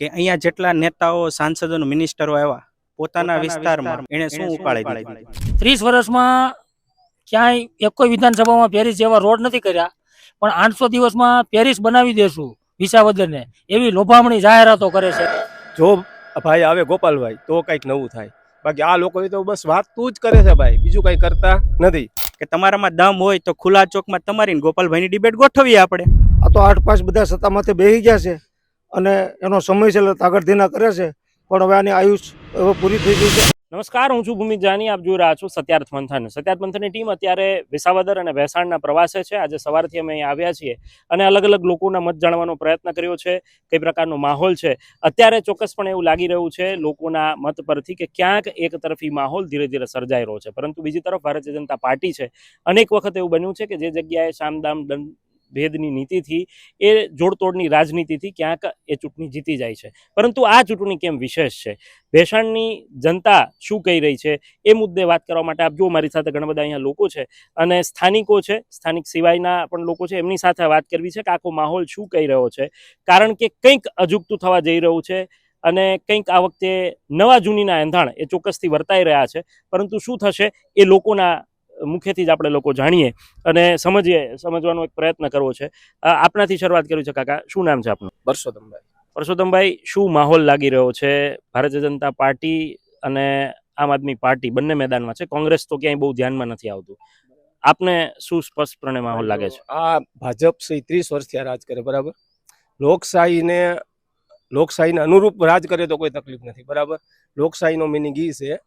કે અહીંયા જેટલા નેતાઓ સાંસદો મિનિસ્ટરો આવ્યા પોતાના વિસ્તારમાં એને શું ઉપાડી દીધું? 30 વર્ષમાં ક્યાંય કોઈ વિધાનસભામાં પેરિસ જેવા રોડ નથી કર્યા, પણ 800 દિવસમાં પેરિસ બનાવી દેશું વિસાવદરને એવી લોભામણી જાહેરાતો કરે છે. જો ભાઈ આવે ગોપાલભાઈ તો કંઈક નવું થાય, બાકી આ લોકો તો બસ વાતું જ કરે છે ભાઈ, બીજું કંઈ કરતા નથી. કે તમારામાં દમ હોય તો ખુલ્લા ચોકમાં તમારી ને ગોપાલભાઈની ડિબેટ ગોઠવીએ આપણે. આ તો 8-5 બધા સત્તામાંથી બેસી ગયા છે અને એનો સમય છે તાગડધીના કરે છે, પણ હવે આની આયુષ હવે પૂરી થઈ ગઈ છે. નમસ્કાર, હું છું ભૂમિત જાની. આપ જોઈ રહ્યા છો સત્યાર્થ મંથન. સત્યાર્થ મંથનની ટીમ અત્યારે વિસાવદર અને ભેસાણના પ્રવાસે છે. આજે સવારથી અમે અહીં આવ્યા છીએ અને અલગ અલગ લોકોના મત જાણવાનો પ્રયત્ન કર્યો છે, કઈ પ્રકારનો માહોલ છે. અત્યારે ચોક્કસપણે એવું લાગી રહ્યું છે લોકોના મત પરથી કે ક્યાંક એક તરફી માહોલ ધીરે ધીરે સર્જાઈ રહ્યો છે, પરંતુ બીજી તરફ ભારતીય જનતા પાર્ટી છે. અનેક વખત એવું બન્યું છે કે જે જગ્યાએ સામદામ દંડ ભેદની નીતિથી, એ જોડતોડની રાજનીતિથી ક્યાંક એ ચૂંટણી જીતી જાય છે. પરંતુ આ ચૂંટણી કેમ વિશેષ છે, ભેસાણની જનતા શું કહી રહી છે, એ મુદ્દે વાત કરવા માટે આપ જો મારી સાથે ઘણા બધા અહીંયા લોકો છે અને સ્થાનિકો છે, સ્થાનિક સિવાયના પણ લોકો છે, એમની સાથે વાત કરવી છે કે આખો માહોલ શું કહી રહ્યો છે. કારણ કે કંઈક અજુગતું થવા જઈ રહ્યું છે અને કંઈક આ વખતે નવા જૂનીના એંધાણ એ ચોક્કસથી વર્તાઈ રહ્યા છે. પરંતુ શું થશે એ લોકોના મુખ્યથી જ આપણે લોકો જાણીએ અને સમજવાનો એક પ્રયત્ન કરવો છે. આપણાથી શરૂઆત કરવી છે. કાકા, શું નામ છે આપનું? પરસોત્તમભાઈ. પરસોત્તમભાઈ, શું માહોલ લાગી રહ્યો છે? ભારતીય જનતા પાર્ટી અને આમ આદમી પાર્ટી બંને મેદાનમાં છે, કોંગ્રેસ તો ક્યાંય બહુ ધ્યાનમાં નથી આવતું. આપને શું સ્પષ્ટપણે માહોલ લાગે છે? આ ભાજપ 30 વર્ષથી રાજ કરે, બરાબર. લોકશાહીને અનુરૂપ રાજ કરે તો કોઈ તકલીફ નથી, બરાબર. લોકશાહીનો મિનિંગ એ છે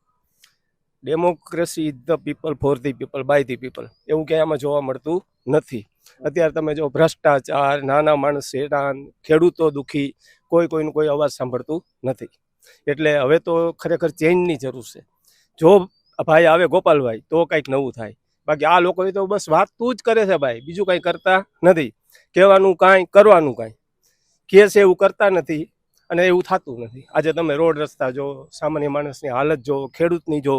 democracy is the people for the people by the people. એવું ક્યાંય આમાં જોવા મળતું નથી. અત્યારે તમે જો ભ્રષ્ટાચાર, નાના માણસ હેરાન, ખેડૂતો દુઃખી, કોઈનું કોઈ અવાજ સાંભળતું નથી. એટલે હવે તો ખરેખર ચેન્જની જરૂર છે. જો ભાઈ આવે ગોપાલભાઈ તો કંઈક નવું થાય, બાકી આ લોકો તો બસ વાતું જ કરે છે ભાઈ, બીજું કંઈ કરતા નથી. કહેવાનું કાંઈ, કરવાનું કાંઈ. કહે છે એવું કરતા નથી અને એવું થતું નથી. આજે તમે રોડ રસ્તા જો, સામાન્ય માણસની હાલત જો, ખેડૂતની જો,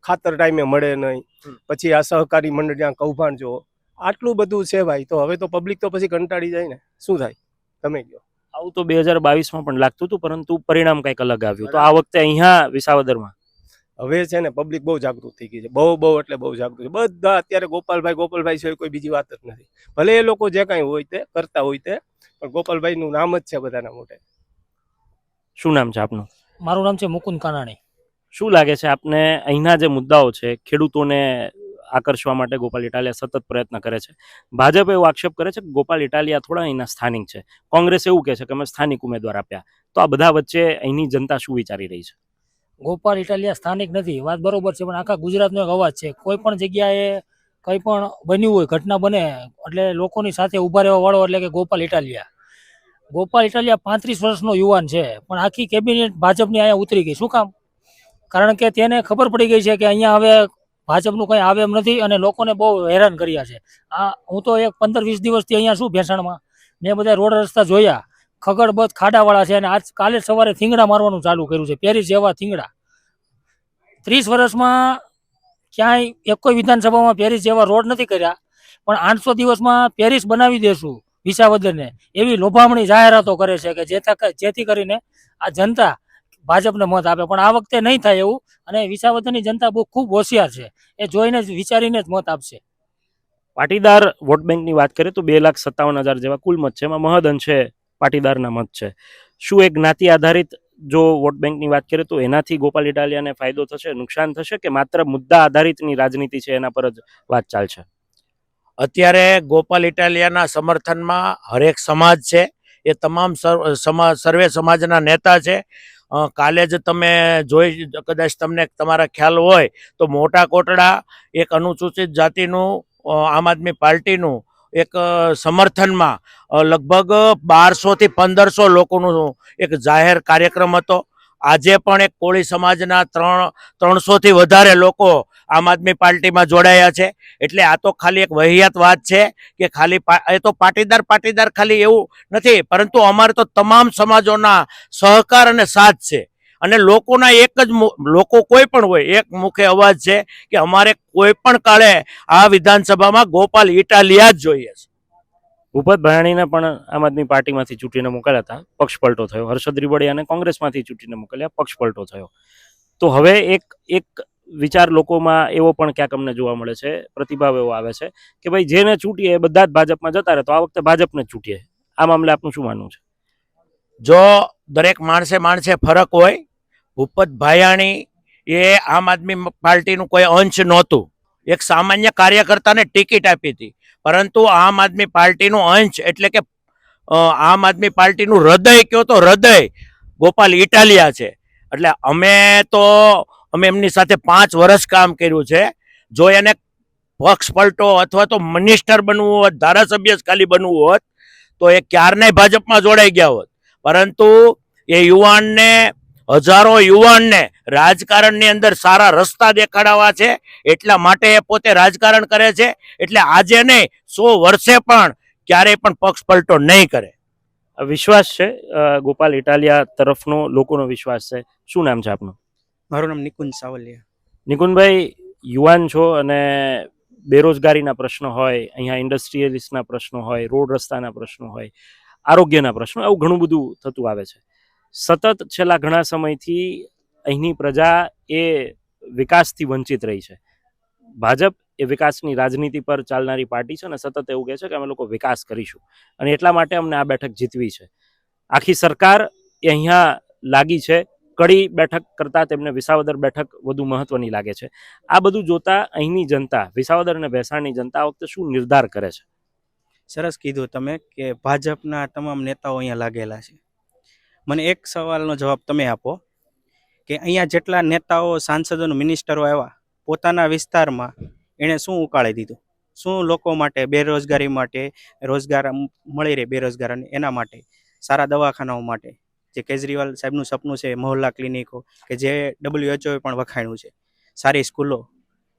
ખાતર ટાઈમે મળે નહીં, પછી આ સહકારી મંડળીના કૌભાંડ જો, આટલું બધું છે ભાઈ. તો હવે તો પબ્લિક તો પછી કંટાળી જાય ને, શું થાય તમે કહો. આવું તો 2022માં પણ લાગતું હતું, પરંતુ પરિણામ કંઈક અલગ આવ્યું. તો આ વખતે અહીંયા વિસાવદરમાં હવે છે ને પબ્લિક બહુ જાગૃત થઈ ગઈ છે, બહુ એટલે બહુ જાગૃત છે. બધા અત્યારે ગોપાલભાઈ છે, કોઈ બીજી વાત જ નથી. ભલે એ લોકો જે કાંઈ હોય તે કરતા હોય તે, પણ ગોપાલભાઈનું નામ જ છે બધાના મોઢે. શું નામ છે આપનું? મારું નામ છે મુકુંદ કાનાણી. શું લાગે છે આપને, અહીંના જે મુદ્દાઓ છે, ખેડૂતોને આકર્ષવા માટે ગોપાલ ઇટાલિયા સતત પ્રયત્ન કરે છે. ભાજપ એવો આક્ષેપ કરે છે કે ગોપાલ ઇટાલિયા થોડા અહીંના સ્થાનિક છે, કોંગ્રેસ એવું કહે છે કે અમે સ્થાનિક ઉમેદવાર આપ્યા. તો આ બધા વચ્ચે અહીંની જનતા શું વિચારી રહી છે? ગોપાલ ઇટાલિયા સ્થાનિક નથી, વાત બરોબર છે, પણ આખા ગુજરાતનો એક અવાજ છે. કોઈ પણ જગ્યાએ કંઈ પણ બન્યું હોય, ઘટના બને એટલે લોકોની સાથે ઊભા રહેવા વાળો એટલે કે ગોપાલ ઇટાલિયા. ગોપાલ ઇટાલિયા 35 વર્ષનો યુવાન છે, પણ આખી કેબિનેટ ભાજપની અહીંયા ઉતરી ગઈ. શું કામ? કારણ કે તેને ખબર પડી ગઈ છે કે અહીંયા હવે ભાજપનું કંઈ આવે એમ નથી અને લોકોને બહુ હેરાન કર્યા છે. હું તો એક 15-20 દિવસથી અહીંયા છું ભેસાણમાં. મેં બધા રોડ રસ્તા જોયા, ખગડબદ ખાડાવાળા છે અને આજ કાલે સવારે થીંગડા મારવાનું ચાલુ કર્યું છે, પેરિસ જેવા થીંગડા. 30 વર્ષમાં ક્યાંય કોઈ વિધાનસભામાં પેરિસ જેવા રોડ નથી કર્યા, પણ 800 દિવસમાં પેરિસ બનાવી દેશું વિસાવદરને એવી લોભામણી જાહેરાતો કરે છે કે જેથી કરીને આ જનતા ભાજપને મત આપે. પણ આ વખતે નહીં થાય એવું, અને વિસાવદરની જનતા બહુ ખૂબ હોશિયાર છે, એ જોઈને જ વિચારીને જ મત આપશે. પાટીદાર વોટ બેંકની વાત કરીએ તો 2,57,000 જેવા કુલ મત છે, એમાં મહદઅંશે પાટીદારના મત છે. શું એક જ્ઞાતિ આધારિત જો વોટ બેંકની વાત કરીએ તો એનાથી ગોપાલ ઇટાલિયાને ફાયદો થશે, નુકસાન થશે, કે માત્ર મુદ્દા આધારિતની રાજનીતિ છે એના પર જ વાત ચાલશે? અત્યારે ગોપાલ ઇટાલિયાના સમર્થનમાં હરેક સમાજ છે, એ તમામ સર્વે સમાજના નેતા છે. કાલે જ તમે જોઈ, કદાચ તમને તમારા ખ્યાલ હોય તો મોટા કોટડા એક અનુસૂચિત જાતિનું આમ આદમી પાર્ટીનું એક સમર્થનમાં લગભગ 1200 થી 1500 લોકોનું એક જાહેર કાર્યક્રમ હતો. આજે પણ એક કોળી સમાજના 300 થી વધારે લોકો આમ આદમી પાર્ટીમાં જોડાયા છે. એટલે આ તો ખાલી એક વહિયાત વાત છે કે ખાલી એ તો પાટીદાર ખાલી એવું નથી, પરંતુ અમારે તો તમામ સમાજોના સહકાર અને સાથ છે. અને લોકોના એક જ લોકો કોઈ પણ હોય, એક મુખ્ય અવાજ છે કે અમારે કોઈ પણ કાળે આ વિધાનસભામાં ગોપાલ ઇટાલિયા જ જોઈએ છે. ભૂપત ભાયાણીને પણ આમ આદમી પાર્ટીમાંથી ચૂંટીને મોકલ્યા હતા, પક્ષ પલટો થયો. હર્ષદ રીબડિયાને કોંગ્રેસમાંથી ચૂંટીને મોકલ્યા, પક્ષ પલટો થયો. તો હવે એક વિચાર લોકોમાં એવો પણ ક્યાંક અમને જોવા મળે છે, પ્રતિભાવ એવો આવે છે કે ભાઈ જેને ચૂંટીએ એ બધા જ ભાજપમાં જતા રહે, તો આ વખતે ભાજપને જ ચૂંટીએ. આ મામલે આપનું શું માનવું છે? જો દરેક માણસે ફરક હોય, ભૂપત ભાયાણી એ આમ આદમી પાર્ટીનું કોઈ અંશ નહોતું. એક સામાન્ય કાર્યકર્તાને ટિકિટ આપી હતી, પરંતુ આમ આદમી પાર્ટીનું અંશ એટલે કે આમ આદમી પાર્ટીનું હૃદય કયો તો હૃદય ગોપાલ ઇટાલિયા છે. એટલે અમે એમની સાથે 5 વર્ષ કામ કર્યું છે. જો એને પક્ષ પલટો અથવા તો મિનિસ્ટર બનવું હોત, ધારાસભ્ય જ ખાલી બનવું હોત, તો એ ક્યારનાય ભાજપમાં જોડાઈ ગયા હોત. પરંતુ એ હજારો યુવાનને રાજકારણની અંદર સારા રસ્તા દેખાડવા છે, એટલા માટે એ પોતે રાજકારણ કરે છે. એટલે આજે નહીં, 100 વર્ષે પણ ક્યારેય પણ પક્ષ પલટો નહીં કરે. વિશ્વાસ છે ગોપાલ ઇટાલિયા તરફનો, લોકોનો વિશ્વાસ છે. શું નામ છે આપનું? મારું નામ નિકુંજ સાવલિયા. નિકુંજભાઈ, યુવાન છો અને બેરોજગારીના પ્રશ્નો હોય, અહીંયા ઇન્ડસ્ટ્રીયલિસ્ટના પ્રશ્નો હોય, રોડ રસ્તાના પ્રશ્નો હોય, આરોગ્યના પ્રશ્નો, આવું ઘણું બધું થતું આવે છે. સતત છેલ્લા ઘણા સમયથી અહીંની પ્રજા એ વિકાસથી વંચિત રહી છે. ભાજપ એ વિકાસની રાજનીતિ પર ચાલનારી પાર્ટી છે અને સતત એવું કહે છે કે અમે લોકો વિકાસ કરીશું અને એટલા માટે અમને આ બેઠક જીતવી છે. આખી સરકાર એ અહીંયા લાગી છે. કડી બેઠક કરતાં તેમને વિસાવદર બેઠક વધુ મહત્વની લાગે છે. આ બધું જોતા અહીંની જનતા, વિસાવદર અને ભેસાણની જનતા આ વખતે શું નિર્ધાર કરે છે? સરસ કીધું તમે કે ભાજપના તમામ નેતાઓ અહીંયા લાગેલા છે. મને એક સવાલનો જવાબ તમે આપો કે અહીંયા જેટલા નેતાઓ, સાંસદો, મિનિસ્ટરો આવ્યા, પોતાના વિસ્તારમાં એણે શું ઉકાળી દીધું? શું લોકો માટે, બેરોજગારી માટે, રોજગાર મળી રહે બેરોજગારોને એના માટે, સારા દવાખાનાઓ માટે, જે કેજરીવાલ સાહેબનું સપનું છે, મહોલ્લા ક્લિનિકો, કે જે WHO પણ વખાણ્યું છે, સારી સ્કૂલો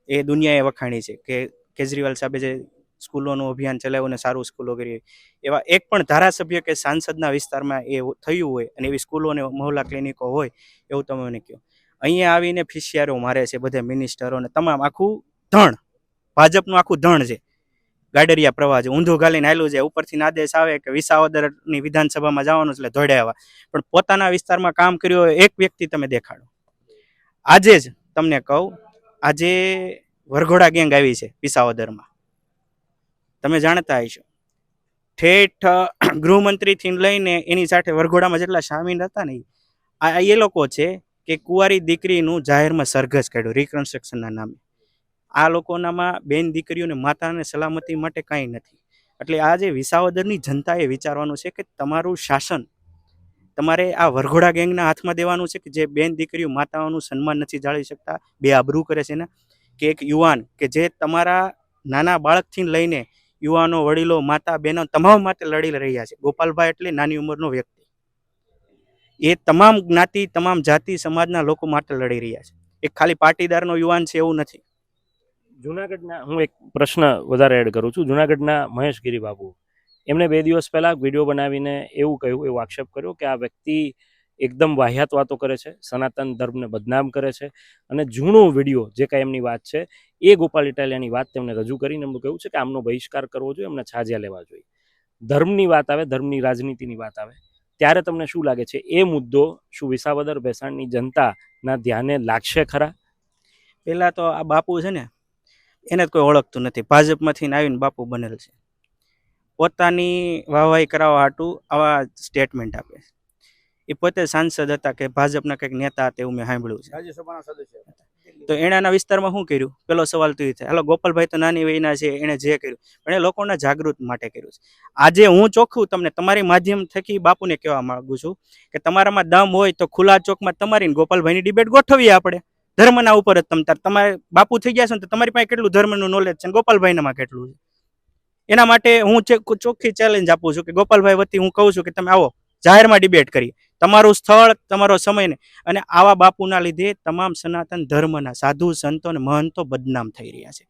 એ દુનિયાએ વખાણી છે કે કેજરીવાલ સાહેબે જે સ્કૂલોનું અભિયાન ચલાવ્યું ને સારું સ્કૂલો કરી, એવા એક પણ ધારાસભ્ય કે સાંસદના વિસ્તારમાં એ થયું હોય અને એવી સ્કૂલો અને મહોલ્લા ક્લિનિકો હોય એવું તમે મને કહો. અહીંયા આવીને ફિશિયારો મારે છે બધે મિનિસ્ટરોને, તમામ આખું ધણ, ભાજપનું આખું ધણ છે. ગાડરિયા પ્રવાહ છે, ઊંધું ગાલીને આવેલું છે. ઉપરથી આદેશ આવે કે વિસાવદરની વિધાનસભામાં જવાનું એટલે દોડ્યા આવ્યા, પણ પોતાના વિસ્તારમાં કામ કર્યું હોય એક વ્યક્તિ તમે દેખાડો. આજે જ તમને કહું, આજે વરઘોડા ગેંગ આવી છે વિસાવદરમાં, તમે જાણતા હશો. ઠેઠ ગૃહમંત્રીથી લઈને એની સાથે વરઘોડામાં જેટલા સામીલ હતા ને, આ એ લોકો છે કે કુંવારી દીકરીનું જાહેરમાં સરઘસ કાઢ્યું રિકન્સ્ટ્રક્શનના નામે. આ લોકોનામાં બેન દીકરીઓને, માતાને સલામતી માટે કાંઈ નથી. એટલે આજે વિસાવદરની જનતાએ વિચારવાનું છે કે તમારું શાસન તમારે આ વરઘોડા ગેંગના હાથમાં દેવાનું છે કે જે બેન દીકરીઓ, માતાઓનું સન્માન નથી જાળવી શકતા, બે આબરૂ કરે છે ને, કે એક યુવાન કે જે તમારા નાના બાળકથી લઈને યુવાનો, વડીલો, માતા, બહેનો તમામ માટે લડી રહ્યા છે. ગોપાલભાઈ એટલે નાની ઉંમરનો વ્યક્તિ, એ તમામ જ્ઞાતિ, તમામ જાતિ, સમાજના લોકો માટે લડી રહ્યા છે. એક ખાલી પાટીદારનો યુવાન છે એવું નથી. જુનાગઢના, હું એક પ્રશ્ન વધારે એડ કરું છું. જુનાગઢના મહેશગીરી બાબુ, એમણે 2 દિવસ પહેલા વિડીયો બનાવીને એવું કહ્યું, એવો આક્ષેપ કર્યો કે આ વ્યક્તિ એકદમ વાહિયાત વાતો કરે છે, સનાતન ધર્મને બદનામ કરે છે અને જૂનો વિડીયો જે કાંઈ એમની વાત છે એ ગોપાલ ઇટાલિયાની વાત તેમણે રજૂ કરીને એમનું કહેવું છે કે આમનો બહિષ્કાર કરવો જોઈએ, એમને છાજ્યા લેવા જોઈએ. ધર્મની વાત આવે, ધર્મની રાજનીતિની વાત આવે, ત્યારે તમને શું લાગે છે એ મુદ્દો શું વિસાવદર ભેસાણની જનતાના ધ્યાને લાગશે ખરા? પહેલાં તો આ બાપુ છે ને, એને જ કોઈ ઓળખતું નથી. ભાજપમાંથી આવીને બાપુ બનેલ છે. પોતાની વાહવાહી કરાવવા હાટું આવા સ્ટેટમેન્ટ આપે છે. એ પોતે સાંસદ હતા કે ભાજપના કંઈક નેતા હતા એવું મેં સાંભળ્યું છે. રાજ્યસભાના સદસ્ય હતા. તો એના વિસ્તારમાં શું કર્યું? પેલો સવાલ તો એ થાય, હાલો ગોપાલભાઈ તો નાની વયના છે, એણે જે કર્યું પણ એ લોકોના જાગૃત માટે કર્યું છે. આજે હું ચોખ્ખું તમને તમારી માધ્યમ થકી બાપુને કહેવા માંગુ છું કે તમારામાં દમ હોય તો ખુલ્લા ચોકમાં તમારી ગોપાલભાઈની ડિબેટ ગોઠવીએ આપણે. ધર્મના ઉપર જ તમારે બાપુ થઈ ગયા છો ને, તો તમારી પાસે કેટલું ધર્મનું નોલેજ છે, ગોપાલભાઈનામાં કેટલું છે. એના માટે હું ચોખ્ખી ચેલેન્જ આપું છું કે ગોપાલભાઈ વતી હું કહું છું કે તમે આવો, જાહેરમાં ડિબેટ કરી, તમારું સ્થળ, તમારો સમય ને. અને આવા બાપુના લીધે તમામ સનાતન ધર્મના સાધુ, સંતો અને મહંતો બદનામ થઈ રહ્યા છે.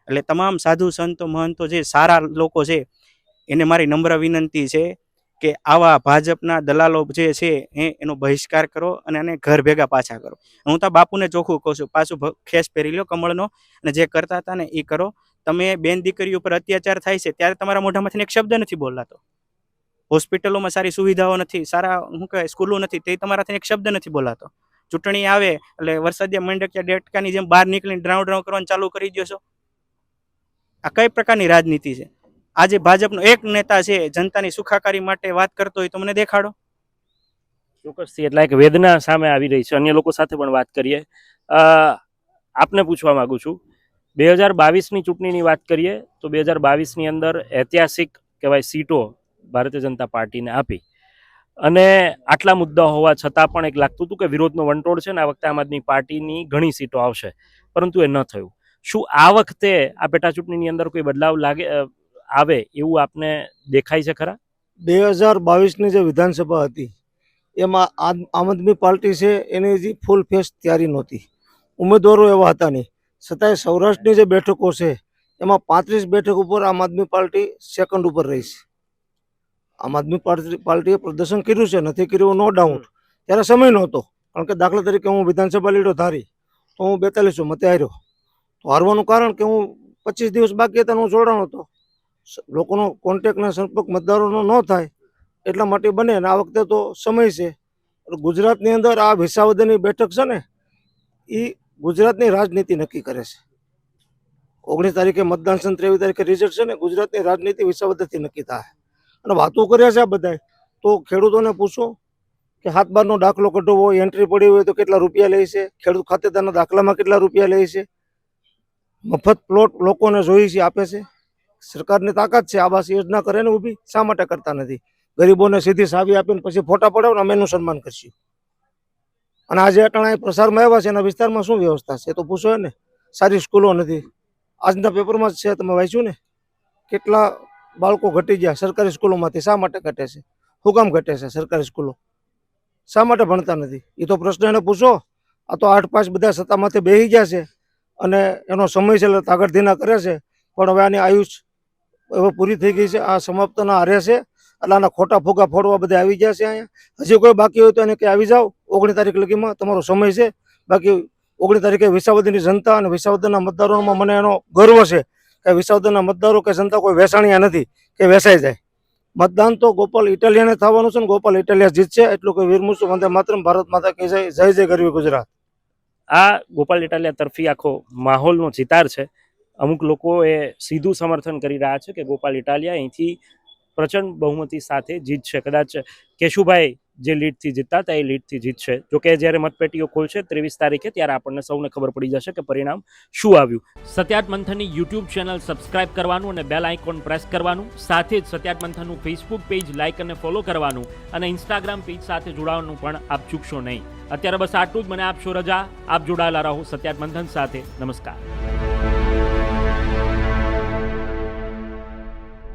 એટલે તમામ સાધુ, સંતો, મહંતો જે સારા લોકો છે એને મારી નમ્ર વિનંતી છે કે આવા ભાજપના દલાલો જે છે એનો બહિષ્કાર કરો અને એને ઘર ભેગા પાછા કરો. હું તો બાપુને ચોખ્ખું કહું છું, પાછું ખેસ પહેરી લો કમળનો અને જે કરતા હતા ને એ કરો. તમે બેન દીકરીઓ પર અત્યાચાર થાય છે ત્યારે તમારા મોઢામાંથી એક શબ્દ નથી બોલાતો. હોસ્પિટલોમાં સારી સુવિધાઓ નથી, સારા શું કહેવાય સ્કૂલો નથી, તે તમારાથી એક શબ્દ નથી બોલાતો. ચૂંટણી આવે એટલે વરસાદિયા મંડકિયા ડેટકાની જેમ બહાર નીકળીને ડ્રાઉ કરવાનું ચાલુ કરી દો છો. આ કઈ પ્રકારની રાજનીતિ છે? આજે ભાજપનો એક નેતા છે જનતાની સુખાકારી માટે વાત કરતો હોય તો મને દેખાડો. ચોક્કસથી એટલે એક વેદના સામે આવી રહી છે. અન્ય લોકો સાથે પણ વાત કરીએ. આપને પૂછવા માંગુ છું, 2022ની ચૂંટણીની વાત કરીએ તો 2022ની અંદર ઐતિહાસિક કહેવાય સીટો ભારતીય જનતા પાર્ટીને આપી અને આટલા મુદ્દા હોવા છતાં પણ એક લાગતું હતું કે વિરોધનો વંટોળ છે ને આ વખતે આમ આદમી પાર્ટીની ઘણી સીટો આવશે, પરંતુ એ ન થયું. શું આ વખતે આ પેટા ચૂંટણીની અંદર કોઈ બદલાવ આવે એવું આપને દેખાય છે ખરા? 2022ની જે વિધાનસભા હતી એમાં આમ આદમી પાર્ટી છે એની જે ફૂલ ફેસ તૈયારી નહોતી, ઉમેદવારો એવા હતા નહીં. છતાંય સૌરાષ્ટ્રની જે બેઠકો છે એમાં 35 બેઠક ઉપર આમ આદમી પાર્ટી સેકન્ડ ઉપર રહી છે. આમ આદમી પાર્ટીએ પ્રદર્શન કર્યું છે, નથી કર્યું નો ડાઉટ. ત્યારે સમય નહોતો, કારણ કે દાખલા તરીકે હું વિધાનસભા લીડો ધારી તો હું 4200 મતે હાર્યો. તો હારવાનું કારણ કે હું 25 દિવસ બાકી હતા હું જોડાણો હતો. લોકોનો કોન્ટેક્ટના સંપર્ક મતદારોનો ન થાય એટલા માટે બને. અને આ વખતે તો સમય છે. ગુજરાતની અંદર આ વિસાવદરની બેઠક છે ને એ ગુજરાતની રાજનીતિ નક્કી કરે છે. 19 તારીખે મતદાન છે, 23 તારીખે રિઝલ્ટ છે ને, ગુજરાતની રાજનીતિ વિસાવદરથી નક્કી થાય. અને વાતો કર્યા છે આ બધાય તો ખેડૂતોને પૂછો કે 7/12નો દાખલો કઢવો હોય, એન્ટ્રી પડી હોય તો કેટલા રૂપિયા લે છે, ખેડૂત ખાતેદારના દાખલામાં કેટલા રૂપિયા લે છે, મફત પ્લોટ લોકોને જોઈ છે આપે છે. સરકારની તાકાત છે, આવાસ યોજના કરે ને ઊભી, શા માટે કરતા નથી? ગરીબોને સીધી સાવી આપીને પછી ફોટા પડાવો ને અમે એનું સન્માન કરશું. અને આજે અટાણા પ્રસારમાં આવ્યા છે એના વિસ્તારમાં શું વ્યવસ્થા છે એ તો પૂછો ને. સારી સ્કૂલો નથી. આજના પેપરમાં જ છે, તમે વાંચ્યું ને, કેટલા બાળકો ઘટી ગયા સરકારી સ્કૂલોમાંથી. શા માટે ઘટે છે? શું કામ ઘટે છે સરકારી સ્કૂલો? શા માટે ભણતા નથી? એ તો પ્રશ્ન એને પૂછો. આ તો 8 પાસ બધા સત્તામાંથી બેસી ગયા છે અને એનો સમય છે એટલે તાગડધીના કરે છે. પણ હવે આની આયુષ હવે પૂરી થઈ ગઈ છે, આ સમાપ્તના હારે છે. એટલે આના ખોટા ફોગા ફોડવા બધા આવી ગયા છે. અહીંયા હજી કોઈ બાકી હોય તો એને કે આવી જાઓ, 19 તારીખ લગીમાં તમારો સમય છે. બાકી 19 તારીખે વિસાવદરની જનતા અને વિસાવદરના મતદારોમાં મને એનો ગર્વ છે કે વિસાવદરના મતદારો કે જનતા કોઈ વેસાણિયા નથી કે વેસાઈ જાય. મતદાન તો ગોપાલ ઇટાલિયાને થવાનું છે ને ગોપાલ ઇટાલિયા જીતશે. એટલું કે વીરમુસુ વંદે માતરમ, ભારત માતા કી જય, જય જય ગરવી ગુજરાત. આ ગોપાલ ઇટાલિયા તરફી આખો માહોલનો ચિતાર છે. અમુક લોકો એ સીધું સમર્થન કરી રહ્યા છે કે ગોપાલ ઇટાલિયા અહીંથી પ્રચંડ બહુમતી સાથે જીતશે. કદાચ કેશુભાઈ જે લીડથી જીતતા હતા એ લીડથી જીતશે. જોકે જ્યારે મતપેટીઓ ખોલશે 23 તારીખે ત્યારે આપણને સૌને ખબર પડી જશે કે પરિણામ શું આવ્યું. સત્યાત મંથનની યુટ્યુબ ચેનલ સબસ્ક્રાઇબ કરવાનું અને બેલ આઇકોન પ્રેસ કરવાનું, સાથે જ સત્યાત મંથનનું ફેસબુક પેજ લાઇક અને ફોલો કરવાનું અને ઇન્સ્ટાગ્રામ પેજ સાથે જોડાવાનું પણ આપ ચૂકશો નહીં. અત્યારે બસ આટલું જ. મને આપશો રજા. આપ જોડાયેલા રહો સત્યાત મંથન સાથે. નમસ્કાર.